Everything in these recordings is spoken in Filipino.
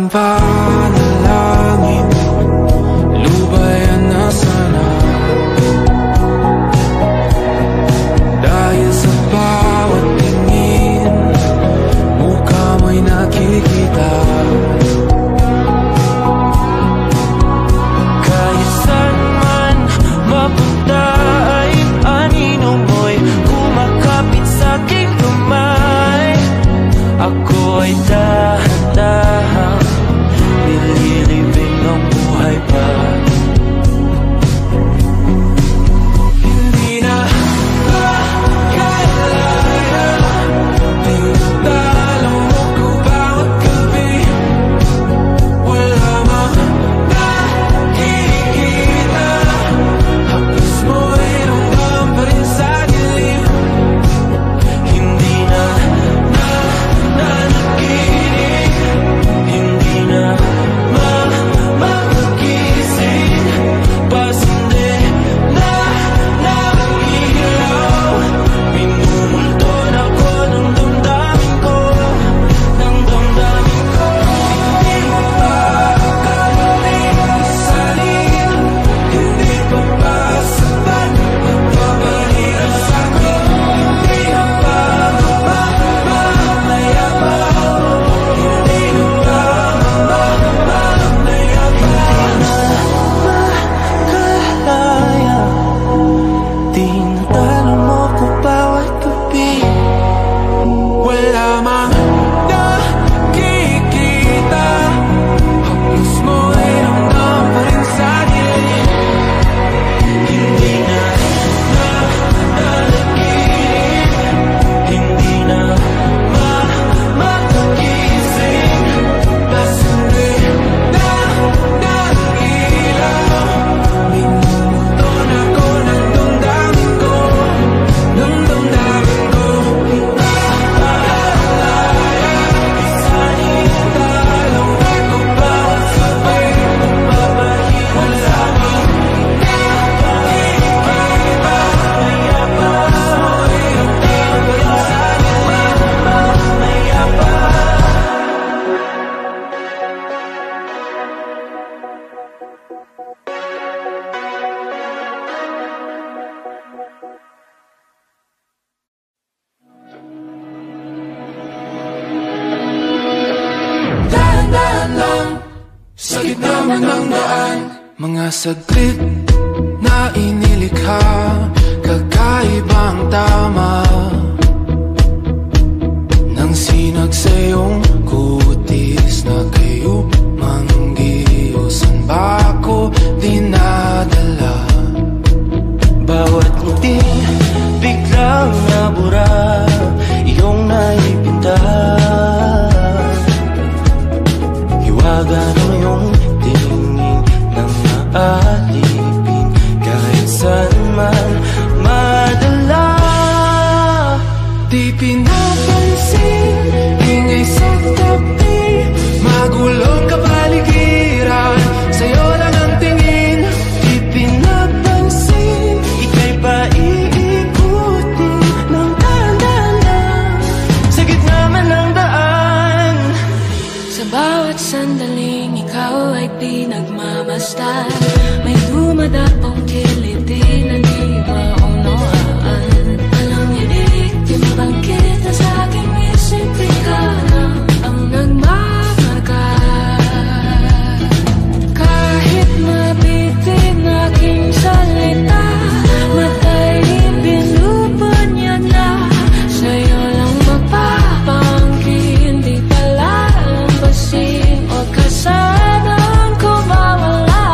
panalangin, lubayan na sana. Dahil sa bawat tingin, mukha mo'y nakikita. Kahit saan man mapunta ay anino mo'y kumakapit sa'king kamay. Ako ay dahan-dahan nililibing ang buhay pa. Hindi na makalaya, tinatalo mo ko bawat gabi. Wala mang nakikita, hapos mo'y ramdam pa rin sa dilim. Hindi na nanaginip, hindi na magising, pasindi na nakilaw. Minumulton ako ng damdamin ko, ng damdamin ko. Hindi mo pa karating sa liit, hindi pa ba sapat magpapalira sa'kin. Hindi na ba mamayabang, hindi na ba mamayabang. Makalaya, tinatalo mo ko bawat gabi. Wala mang nakikita, hapos mo'y ramdam pa rin sa dilim. Hindi na nanaginip, hindi na magising, pasindi na nakilaw. Minumulton ako ng damdamin ko, ng damdamin ko. Makalaya, isa't talong ako bawat gabi. Wala mang nakikita, mayabang mo'y ramdam pa rin sa dilim. Mayabang. Dahan-dahan lang, sa gitna man ng daan, mga saglit na inilikha, kakaibang tama nang sinag sa iyong kutis na kayo manggiusan ba ako dinadala. Bawat ngiti biglang nabura, iyong naipinta. Hiwaga mo yung tingin ng maalipin, kahit saan man madala. Di pinapansin, ingay sa tabi, magulong kapaligiran, sa'yo lang ang tingin. Di pinapansin, ika'y paiikutin ng dahan-dahan sa gitna man ng daan. Sa bawat sandaling ikaw ay pinagmamasdan, may dumadapong kiliti na di maunawaan. Walang inig, timbang kita sa aking isip, ikaw lang ang nagmamarka. Kahit mabitin aking salita, matay binubod niya na, sa'yo lang magpapangkin, di pala lambasin o kasanang kumawala.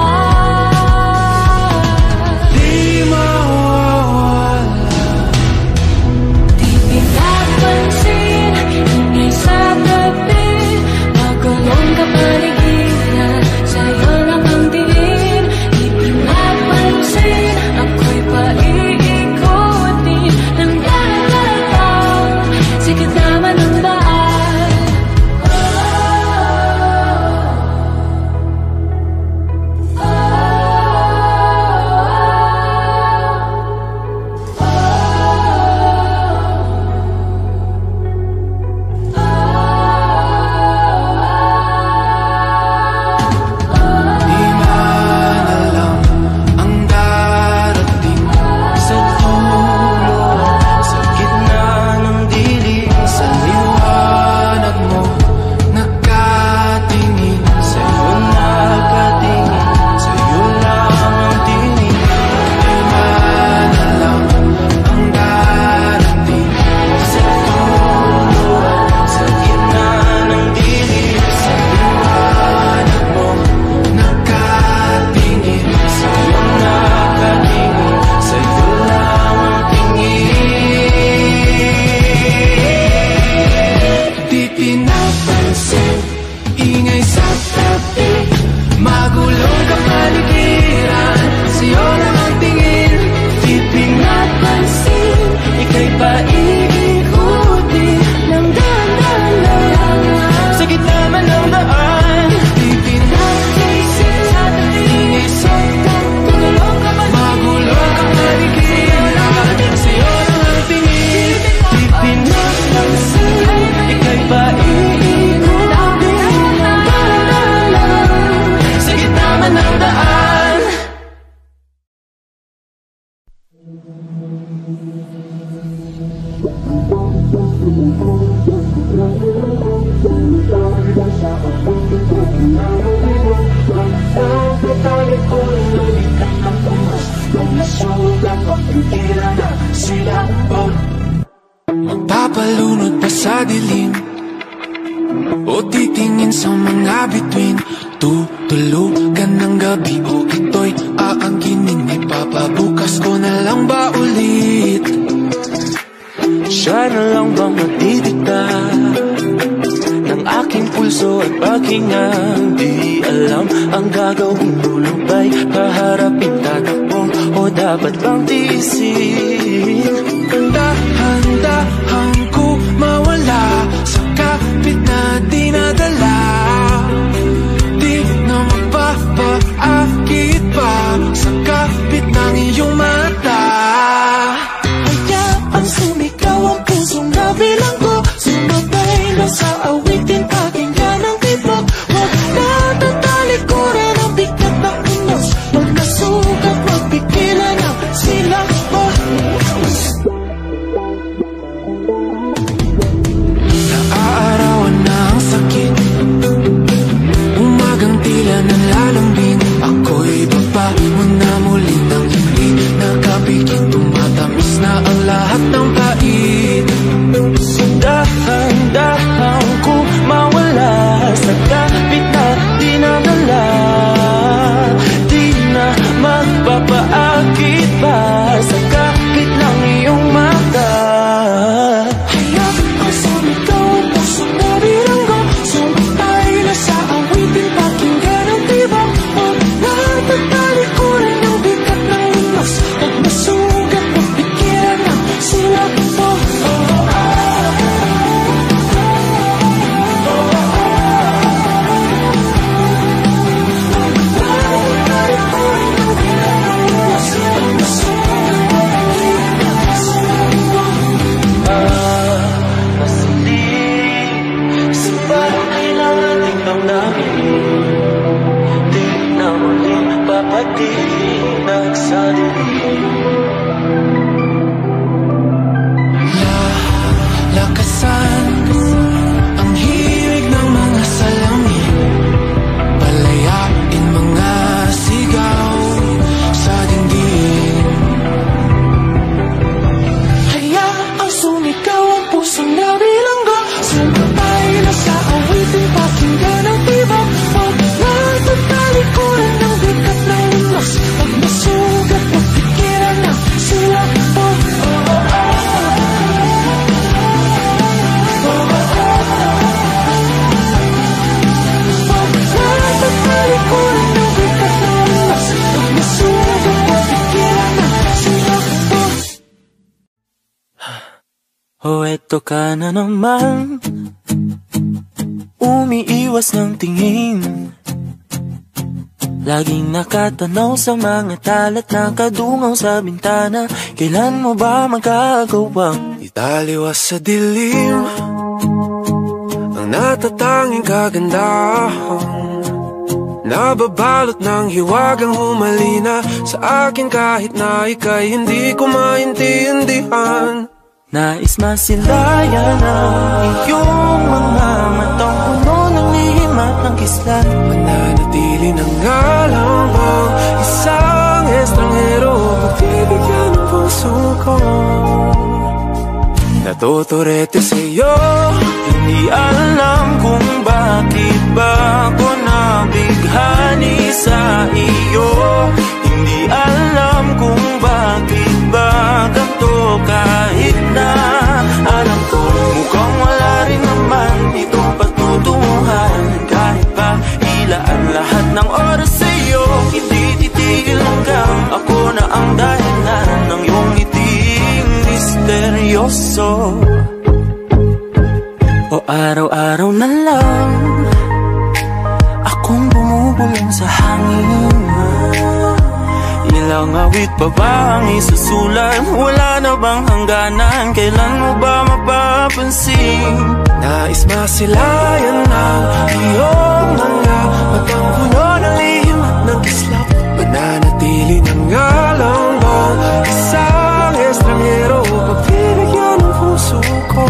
Magpapalunod pa sa dilim o titingin sa mga bituin. Tutulugan ng gabi o ito'y aangkinin. Ipapabukas ko na lang ba ulit? Siya na lang bang matidikta ng aking pulso at paghinga? Di alam ang gagawin, lulubay, paharapin, tatakbong o dapat bang tiisin? Dahan-dahan ko mawala sa kapit na dinadala. Di na magpapaakit pa sa kapit ng iyong mata. Hayaan sumigaw ang pusong nabilang ko, sumabay na sa awitin, pakinggan ang tibok. Huwag na tatalikuran ang bigat ng unos, huwag na sugat, huwag pigilan ang silak mo. Naaarawan na ang sakit, umagang tila nalalambing. Ako'y baba mo na muli ng hindi nakapikit. Tumatamis na ang lahat ng pait. Dahan-dahan ko mawala sa kapit na dinadala. Di na magpapaakit pa sa kapit ng iyong mata. Hayaan sumigaw ang pusong nabilanggo, sumabay na sa awitin, pakinggan ang tibok. Huwag na tatalikuran ang bigat ng unos, huwag na sugat, huwag pigilan ang silak mo. Lakasan ang hilig ng mga salamin, palayain mga sigaw sa dingding. Hayaan sumigaw ang pusong nabilanggo, sumabay na sa awitin, pakinggan ang tibok. Huwag na tatalikuran ang bigat ng unos, huwag na sugat, huwag pigilan ang silak mo. O eto ka na naman, umiiwas ng tingin, laging nakatanaw sa mga talat na kadungaw sa bintana. Kailan mo ba magagawang Italiwas sa dilim ang natatanging kagandahan, nababalot ng hiwagang humalina sa akin kahit na ika'y hindi ko maintindihan. nais masilayan ang iyong mga matang puno ng lihim at ng kislan? Mananatili na nga lang bang isang estranghero pagbibigyan ng puso ko? Natuturete sa'yo, Hindi alam kung bakit ba ako nabighani sa iyo. Hindi alam kung bakit ba ganito, kahit na alam ko mukhang wala rin naman itong patutunguhan. Kahit pa ilaan lahat ng oras sa iyo, hindi titigil hanggang ako na ang dahilan ng iyong ngiting misteryoso. O araw-araw na lang akong bumubulong sa hangin. Ilang awit pa ba ang isusulat? Wala na bang hangganan? Kailan mo ba mapapansin? nais masilayan ng iyong mga matang puno ng lihim at ng kislap. Mananatili na nga lang bang isang estranghero pagbibigyan ng puso ko?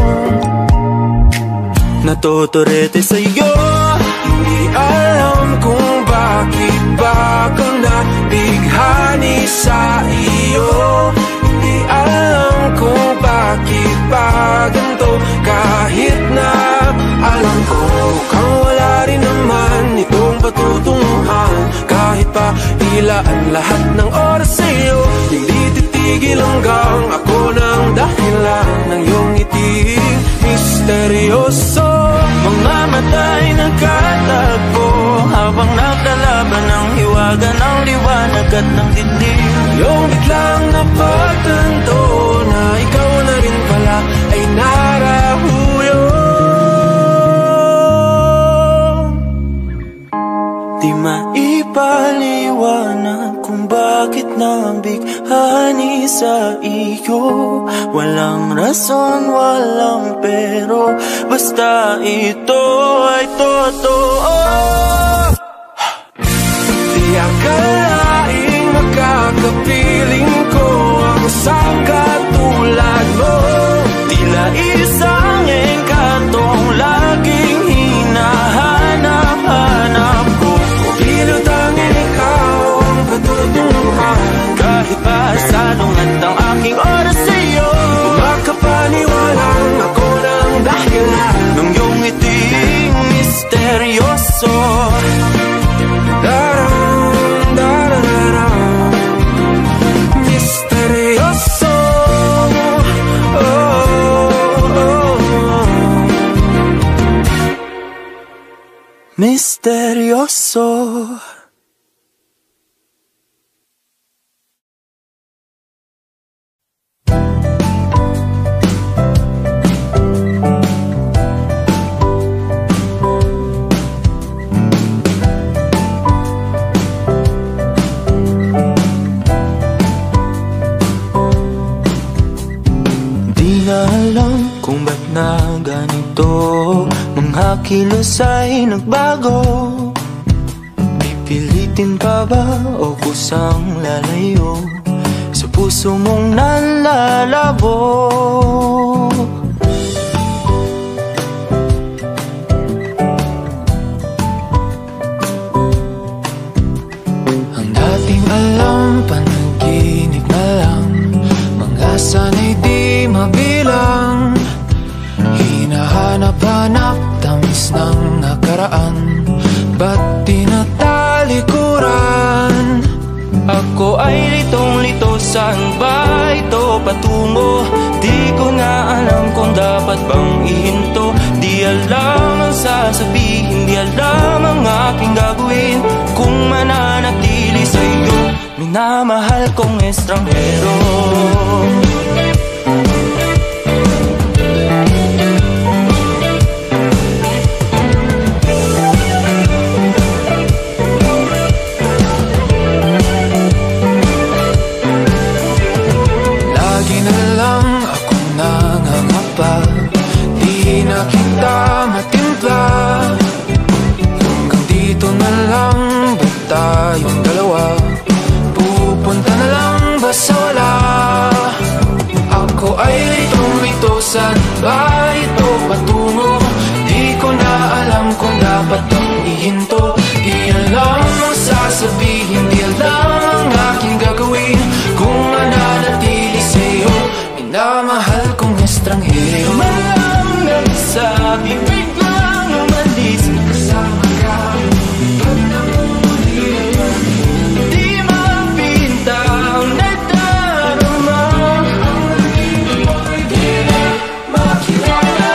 natuturete sa'yo. Hindi alam kung bakit ba ako nabighani sa iyo. Hindi alam kung bakit ba ganito, kahit na alam ko kang wala rin naman itong patutunguhan. Kahit pa ilaan lahat ng oras sa'yo, hindi titigil hanggang ako ng dahilan ng iyong ngiting misteryoso. Mga mata'y nagkatagpo habang naglalaban ng hiwaga ng liwanag at ng dilim. Yung biglang napagtanto na ikaw na rin pala ay narahuyo. Di maipaliwanag kung bakit nabighani sa iyo. Walang rason, walang pero, basta ito ay totoo. Di akalaing makakapiling ko ang isang katulad mo. Tila isang engkantong laging hinahanap-hanap ko. Tila tanging ikaw ang patutunguhan. Kahit pa salungat ang aking oras sa'yo, makapaniwalang ako ng dahilan ng iyong ngiting misteryoso. Misteryoso. Misteryoso. Kung ba't na ganito, mga kilos ay nagbago. Pipilitin pa ba o kusang lalayo sa puso mong nalalabo? Ang dating alam, panaginip na lang, mga sana'y di mabilang. Hinahanap-hanap, tamis ng nakaraan, ba't tinatalikuran? Ako ay litong-lito, saan ba ito patungo? Di ko na alam kung dapat bang ihinto. Di alam ang sasabihin, di alam ang aking gagawin kung mananatili sa'yo, minamahal kong estranghero. Hanggang dito na lang ba tayong dalawa? Pupunta na lang ba sa wala? Ako ay litong-lito, saan ba ito patungo? Di ko na alam kung dapat bang ihinto. Di alam ang sasabihin, di alam ang aking gagawin kung mananatili sa'yo, minamahal kong estranghero. Malang nagsabi, biglang umalis, kasama ka, pag namumuli naman, di mapinta ang nadarama. Ang naging mo'y di na makilala.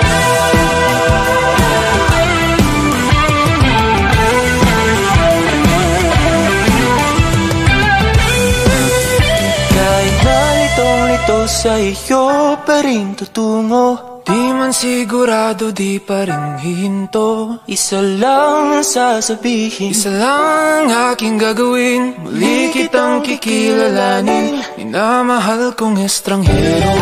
Kahit nalitong-lito sa iyo, pa rin tutungo. Di man sigurado, di pa rin hihinto. Isa lang ang sasabihin, isa lang ang aking gagawin. Muli kitang kikilalanin, minamahal kong estranghero.